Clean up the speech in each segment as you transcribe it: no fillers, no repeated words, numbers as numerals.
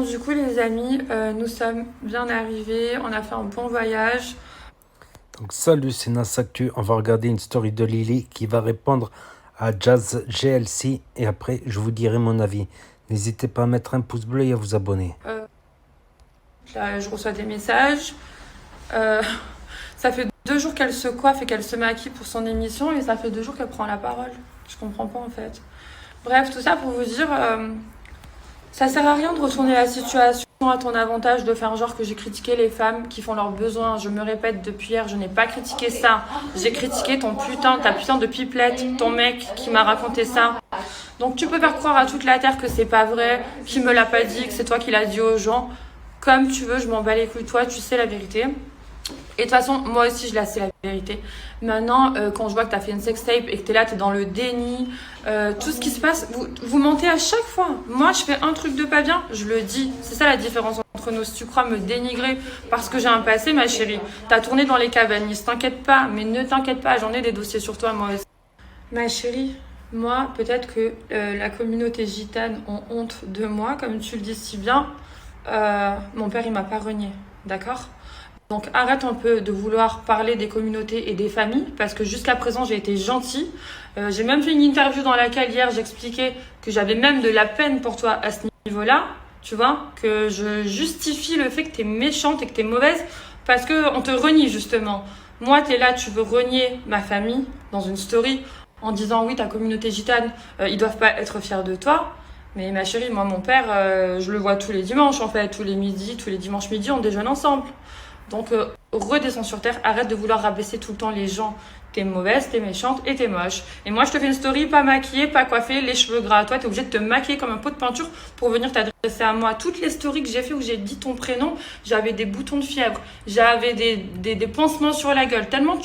Du coup les amis, nous sommes bien arrivés, on a fait un bon voyage. Donc salut, c'est Nasactu. On va regarder une story de Lily qui va répondre à Jazz GLC et après je vous dirai mon avis. N'hésitez pas à mettre un pouce bleu et à vous abonner. Là, je reçois des messages. Ça fait 2 jours qu'elle se coiffe et qu'elle se maquille pour son émission et ça fait 2 jours qu'elle prend la parole. Je comprends pas en fait. Bref, tout ça pour vous dire, ça sert à rien de retourner la situation à ton avantage, de faire genre que j'ai critiqué les femmes qui font leurs besoins. Je me répète depuis hier, je n'ai pas critiqué ça. J'ai critiqué ta putain de pipelette, ton mec qui m'a raconté ça. Donc tu peux faire croire à toute la terre que c'est pas vrai, qu'il me l'a pas dit, que c'est toi qui l'as dit aux gens. Comme tu veux, je m'en bats les couilles. Toi, tu sais la vérité. Et de toute façon, moi aussi, je la sais la vérité. Maintenant, quand je vois que t'as fait une sextape et que t'es là, t'es dans le déni, tout ce qui se passe, vous mentez à chaque fois. Moi, je fais un truc de pas bien, je le dis. C'est ça la différence entre nous. Si tu crois me dénigrer parce que j'ai un passé, ma chérie, t'as tourné dans les cabanistes. T'inquiète pas, mais ne t'inquiète pas, j'en ai des dossiers sur toi, moi aussi. Ma chérie, moi, peut-être que la communauté gitane ont honte de moi, comme tu le dis si bien. Mon père, il m'a pas renié, d'accord ? Donc arrête un peu de vouloir parler des communautés et des familles, parce que jusqu'à présent j'ai été gentille. J'ai même fait une interview dans laquelle hier j'expliquais que j'avais même de la peine pour toi à ce niveau-là, tu vois, que je justifie le fait que t'es méchante et que t'es mauvaise, parce qu'on te renie justement. Moi t'es là, tu veux renier ma famille dans une story en disant oui ta communauté gitane, ils doivent pas être fiers de toi. Mais ma chérie, moi mon père, je le vois tous les dimanches en fait, tous les midis, tous les dimanches midi on déjeune ensemble. Donc, redescends sur terre, arrête de vouloir rabaisser tout le temps les gens. T'es mauvaise, t'es méchante et t'es moche. Et moi, je te fais une story pas maquillée, pas coiffée, les cheveux gras. Toi, t'es obligée de te maquiller comme un pot de peinture pour venir t'adresser à moi. Toutes les stories que j'ai fait où j'ai dit ton prénom, j'avais des boutons de fièvre, j'avais des pansements sur la gueule. Tellement que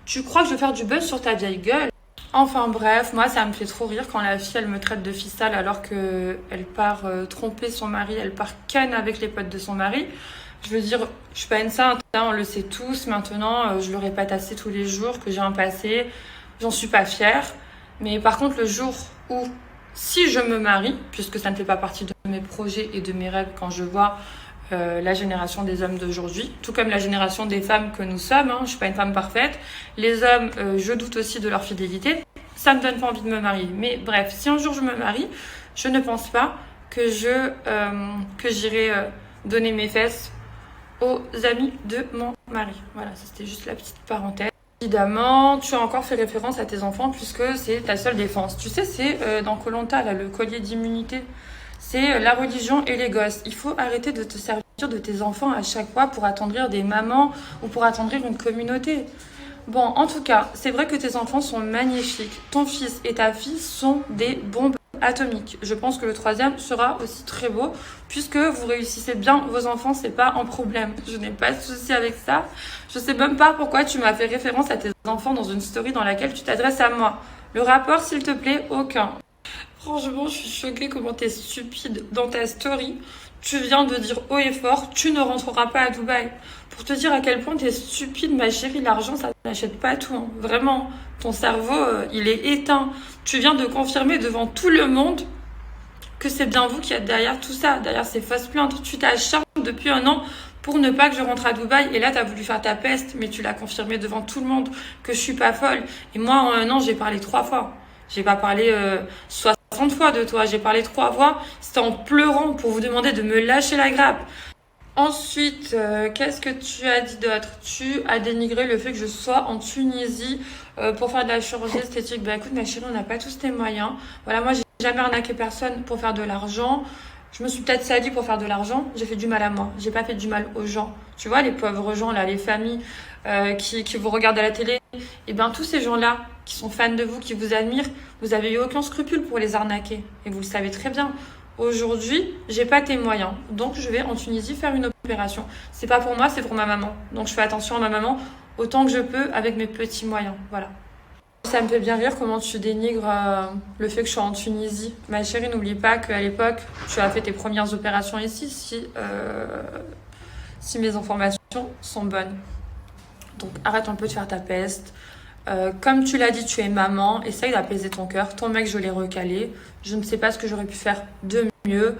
tu crois que je vais faire du buzz sur ta vieille gueule. Enfin bref, moi ça me fait trop rire quand la fille elle me traite de fille sale alors que elle part tromper son mari, elle part ken avec les potes de son mari. Je veux dire, je suis pas une sainte, hein, on le sait tous maintenant, je le répète assez tous les jours que j'ai un passé, j'en suis pas fière. Mais par contre, le jour où, si je me marie, puisque ça ne fait pas partie de mes projets et de mes rêves quand je vois la génération des hommes d'aujourd'hui, tout comme la génération des femmes que nous sommes, hein, je suis pas une femme parfaite, les hommes, je doute aussi de leur fidélité, ça me donne pas envie de me marier. Mais bref, si un jour je me marie, je ne pense pas que j'irai donner mes fesses aux amis de mon mari. Voilà, ça c'était juste la petite parenthèse. Évidemment, tu as encore fait référence à tes enfants puisque c'est ta seule défense. Tu sais, c'est dans koh là, le collier d'immunité. C'est la religion et les gosses. Il faut arrêter de te servir de tes enfants à chaque fois pour attendrir des mamans ou pour attendrir une communauté. Bon, en tout cas, c'est vrai que tes enfants sont magnifiques. Ton fils et ta fille sont des bombes atomiques. Je pense que le troisième sera aussi très beau puisque vous réussissez bien vos enfants, c'est pas un problème. Je n'ai pas de souci avec ça. Je sais même pas pourquoi tu m'as fait référence à tes enfants dans une story dans laquelle tu t'adresses à moi. Le rapport, s'il te plaît, aucun. Franchement, je suis choquée comment t'es stupide. Dans ta story, tu viens de dire haut et fort, tu ne rentreras pas à Dubaï. Pour te dire à quel point t'es stupide, ma chérie, l'argent, ça n'achète pas tout. Hein. Vraiment, ton cerveau, il est éteint. Tu viens de confirmer devant tout le monde que c'est bien vous qui êtes derrière tout ça, derrière ces fausses plaintes. Tu t'acharnes depuis un an pour ne pas que je rentre à Dubaï. Et là, t'as voulu faire ta peste, mais tu l'as confirmé devant tout le monde que je suis pas folle. Et moi, en un an, j'ai parlé 3 fois. J'ai pas parlé 60 fois de toi. J'ai parlé 3 fois. C'était en pleurant pour vous demander de me lâcher la grappe. Ensuite, qu'est-ce que tu as dit d'autre? Tu as dénigré le fait que je sois en Tunisie pour faire de la chirurgie esthétique. Bah écoute ma chérie, on n'a pas tous tes moyens. Voilà, moi j'ai jamais arnaqué personne pour faire de l'argent. Je me suis peut-être salie pour faire de l'argent. J'ai fait du mal à moi. J'ai pas fait du mal aux gens. Tu vois, les pauvres gens là, les familles qui vous regardent à la télé. Et bien tous ces gens-là qui sont fans de vous, qui vous admirent, vous avez eu aucun scrupule pour les arnaquer. Et vous le savez très bien. Aujourd'hui, j'ai pas tes moyens, donc je vais en Tunisie faire une opération. C'est pas pour moi, c'est pour ma maman. Donc je fais attention à ma maman autant que je peux avec mes petits moyens. Voilà. Ça me fait bien rire comment tu dénigres le fait que je sois en Tunisie. Ma chérie, n'oublie pas qu'à l'époque, tu as fait tes premières opérations ici si mes informations sont bonnes. Donc arrête un peu de faire ta peste. Comme tu l'as dit, tu es maman, essaye d'apaiser ton cœur. Ton mec, je l'ai recalé. Je ne sais pas ce que j'aurais pu faire de mieux.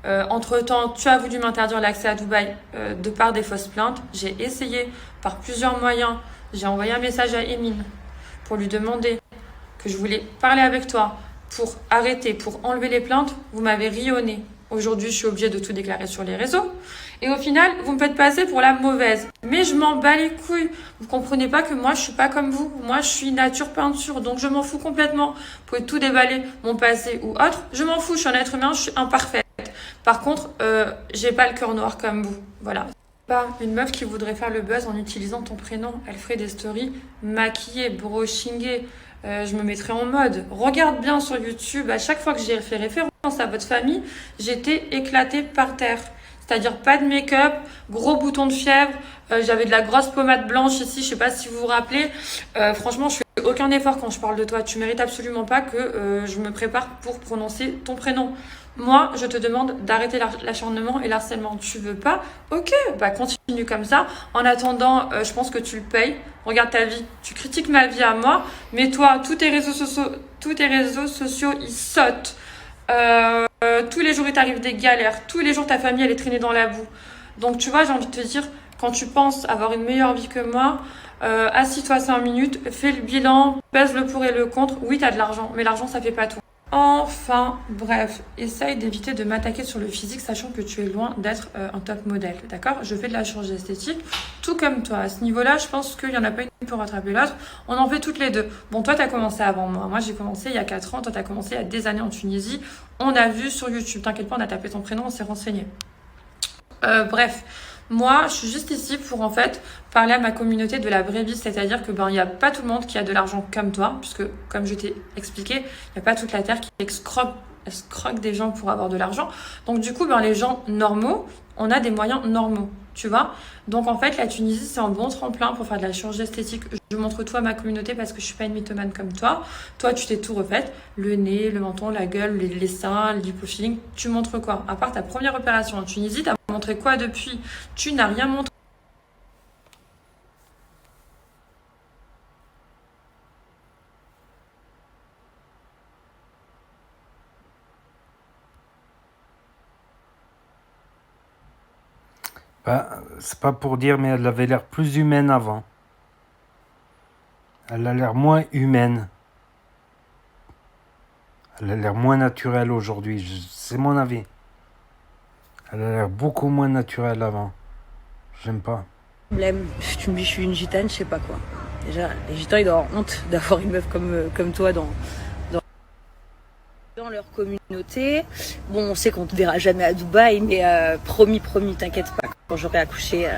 Entre-temps, tu as voulu m'interdire l'accès à Dubaï de par des fausses plaintes. J'ai essayé par plusieurs moyens. J'ai envoyé un message à Emine pour lui demander que je voulais parler avec toi pour arrêter, pour enlever les plaintes. Vous m'avez rionné. Aujourd'hui, je suis obligée de tout déclarer sur les réseaux. Et au final, vous me faites passer pour la mauvaise. Mais je m'en bats les couilles. Vous comprenez pas que moi, je suis pas comme vous. Moi, je suis nature peinture. Donc, je m'en fous complètement. Vous pouvez tout déballer, mon passé ou autre. Je m'en fous. Je suis un être humain. Je suis imparfaite. Par contre, j'ai pas le cœur noir comme vous. Voilà. Pas une meuf qui voudrait faire le buzz en utilisant ton prénom. Elle ferait des stories maquillées, brushingées. Je me mettrais en mode. Regarde bien sur YouTube. À chaque fois que j'ai fait référence à votre famille, j'étais éclatée par terre. C'est-à-dire pas de make-up, gros bouton de fièvre, j'avais de la grosse pommade blanche ici, je sais pas si vous vous rappelez. Franchement, je fais aucun effort quand je parle de toi. Tu mérites absolument pas que je me prépare pour prononcer ton prénom. Moi, je te demande d'arrêter l'acharnement et l'harcèlement. Tu veux pas? Ok, bah continue comme ça. En attendant, je pense que tu le payes. Regarde ta vie. Tu critiques ma vie à moi, mais toi, tous tes réseaux sociaux, ils sautent. Tous les jours il t'arrive des galères, tous les jours ta famille elle est traînée dans la boue. Donc tu vois, j'ai envie de te dire, quand tu penses avoir une meilleure vie que moi, assis-toi 5 minutes, fais le bilan, pèse le pour et le contre. Oui, t'as de l'argent, mais l'argent ça fait pas tout. Enfin, bref, essaye d'éviter de m'attaquer sur le physique, sachant que tu es loin d'être un top modèle, d'accord? Je fais de la chirurgie esthétique, tout comme toi. À ce niveau-là, je pense qu'il n'y en a pas une pour rattraper l'autre. On en fait toutes les deux. Bon, toi, t'as commencé avant moi. Moi, j'ai commencé il y a 4 ans. Toi, t'as commencé il y a des années en Tunisie. On a vu sur YouTube. T'inquiète pas, on a tapé ton prénom, on s'est renseigné. Bref. Moi, je suis juste ici pour en fait parler à ma communauté de la vraie vie, c'est-à-dire que il y a pas tout le monde qui a de l'argent comme toi, puisque comme je t'ai expliqué, il n'y a pas toute la terre qui escroque des gens pour avoir de l'argent. Donc du coup, les gens normaux, on a des moyens normaux, tu vois. Donc en fait, la Tunisie, c'est un bon tremplin pour faire de la chirurgie esthétique. Je montre tout à ma communauté parce que je suis pas une mythomane comme toi. Toi, tu t'es tout refaite, le nez, le menton, la gueule, les seins, le lipofilling. Tu montres quoi? À part ta première opération en Tunisie, t'as montré quoi depuis? Tu n'as rien montré. Bah, c'est pas pour dire, mais elle avait l'air plus humaine avant. Elle a l'air moins humaine. Elle a l'air moins naturelle aujourd'hui. C'est mon avis. Elle a l'air beaucoup moins naturelle avant. J'aime pas. Problème, tu me dis je suis une gitane, je sais pas quoi. Déjà, les gitans ils doivent avoir honte d'avoir une meuf comme toi dans leur communauté. Bon, on sait qu'on te verra jamais à Dubaï, mais promis, t'inquiète pas. Quand j'aurai accouché,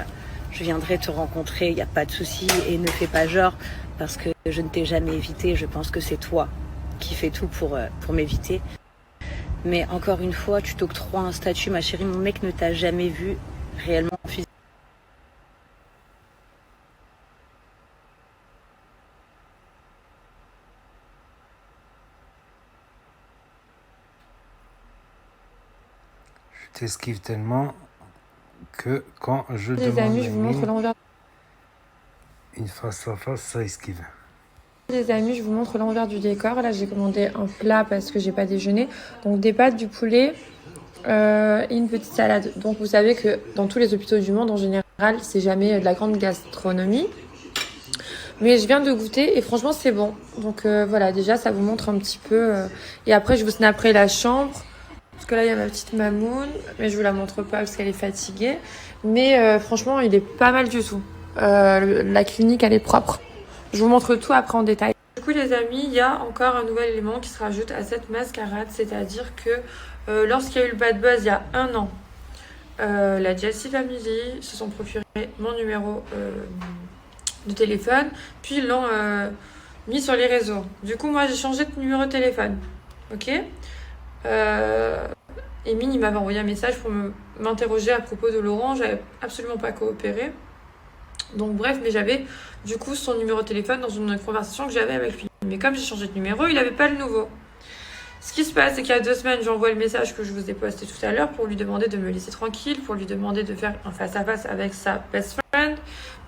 je viendrai te rencontrer, il n'y a pas de souci. Et ne fais pas genre, parce que je ne t'ai jamais évité. Je pense que c'est toi qui fais tout pour m'éviter. Mais encore une fois, tu t'octroies un statut, ma chérie. Mon mec ne t'a jamais vu réellement physiquement. Je t'esquive tellement que quand je Les demande amis, je vous montre l'envers. une face à face, ça esquive. Les amis, je vous montre l'envers du décor. Là, j'ai commandé un plat parce que j'ai pas déjeuné. Donc des pâtes, du poulet et une petite salade. Donc vous savez que dans tous les hôpitaux du monde, en général, c'est jamais de la grande gastronomie. Mais je viens de goûter et franchement, c'est bon. Donc voilà, déjà, ça vous montre un petit peu. Et après, je vous snapperai la chambre. Parce que là, il y a ma petite mamoune. Mais je vous la montre pas parce qu'elle est fatiguée. Mais franchement, il est pas mal du tout. La clinique, elle est propre. Je vous montre tout après en détail. Du coup, les amis, il y a encore un nouvel élément qui se rajoute à cette mascarade. C'est-à-dire que lorsqu'il y a eu le bad buzz il y a 1 an, la JLC Family se sont procuré mon numéro de téléphone, puis ils l'ont mis sur les réseaux. Du coup, moi, j'ai changé de numéro de téléphone. Ok. Emine, il m'avait envoyé un message pour m'interroger à propos de Laurent. J'avais absolument pas coopéré. Donc bref, mais j'avais du coup son numéro de téléphone dans une conversation que j'avais avec lui. Mais comme j'ai changé de numéro, il n'avait pas le nouveau. Ce qui se passe, c'est qu'il y a 2 semaines, j'envoie le message que je vous ai posté tout à l'heure pour lui demander de me laisser tranquille, pour lui demander de faire un face-à-face avec sa best friend.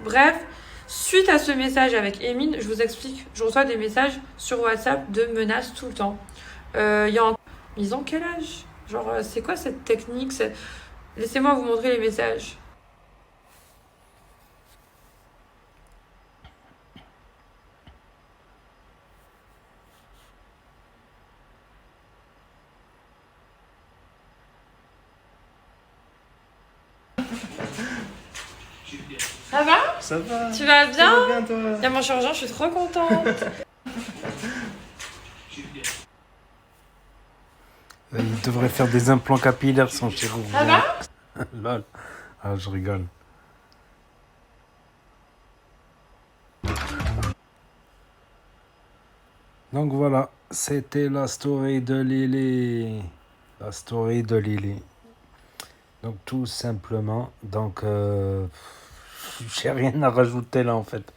Bref, suite à ce message avec Emine, je vous explique, je reçois des messages sur WhatsApp de menaces tout le temps. Il y a ils ont quel âge? Genre, c'est quoi cette technique? Laissez-moi vous montrer les messages. Ça va? Ça va? Tu vas bien? Ça va bien, toi? Il y a mon chirurgien, je suis trop contente. Il devrait faire des implants capillaires, son chirurgien. Ça va? Lol. Ah, je rigole. Donc voilà, c'était la story de Lily. La story de Lily. Donc tout simplement, donc j'ai rien à rajouter là en fait.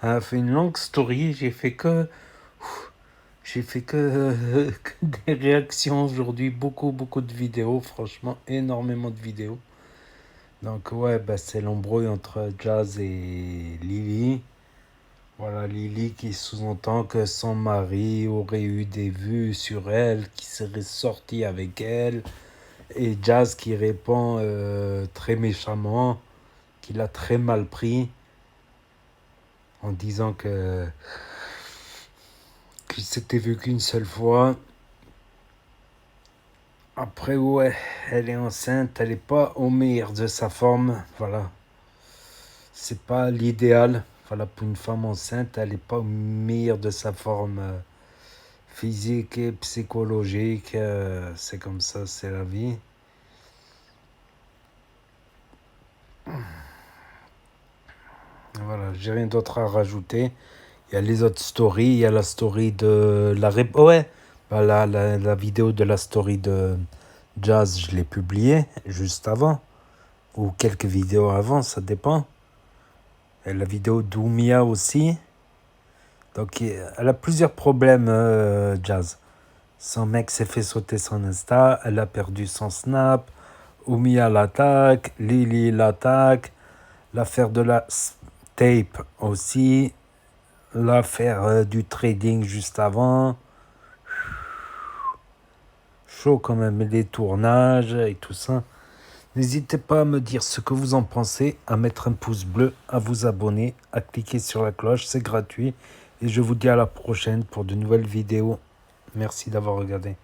Elle a fait une longue story, j'ai fait que des réactions aujourd'hui, beaucoup de vidéos, franchement énormément de vidéos. Donc ouais, bah, c'est l'embrouille entre Jazz et Lily. Voilà, Lily qui sous-entend que son mari aurait eu des vues sur elle, qui serait sorti avec elle. Et Jazz qui répond très méchamment, qu'il a très mal pris, en disant qu'il s'était vu qu'une seule fois. Après, ouais, elle est enceinte, elle n'est pas au meilleur de sa forme, voilà. C'est pas l'idéal, voilà, pour une femme enceinte, elle n'est pas au meilleur de sa forme physique et psychologique, c'est comme ça, c'est la vie. Voilà, j'ai rien d'autre à rajouter. Il y a les autres stories, il y a la story de ouais, bah, la vidéo de la story de Jazz, je l'ai publiée juste avant, ou quelques vidéos avant, ça dépend. Et la vidéo d'Oumia aussi. Donc elle a plusieurs problèmes, Jazz. Son mec s'est fait sauter son Insta, elle a perdu son Snap, Oumia l'attaque, Lily l'attaque, l'affaire de la tape aussi, l'affaire du trading juste avant. Chaud quand même, les tournages et tout ça. N'hésitez pas à me dire ce que vous en pensez, à mettre un pouce bleu, à vous abonner, à cliquer sur la cloche, c'est gratuit. Et je vous dis à la prochaine pour de nouvelles vidéos. Merci d'avoir regardé.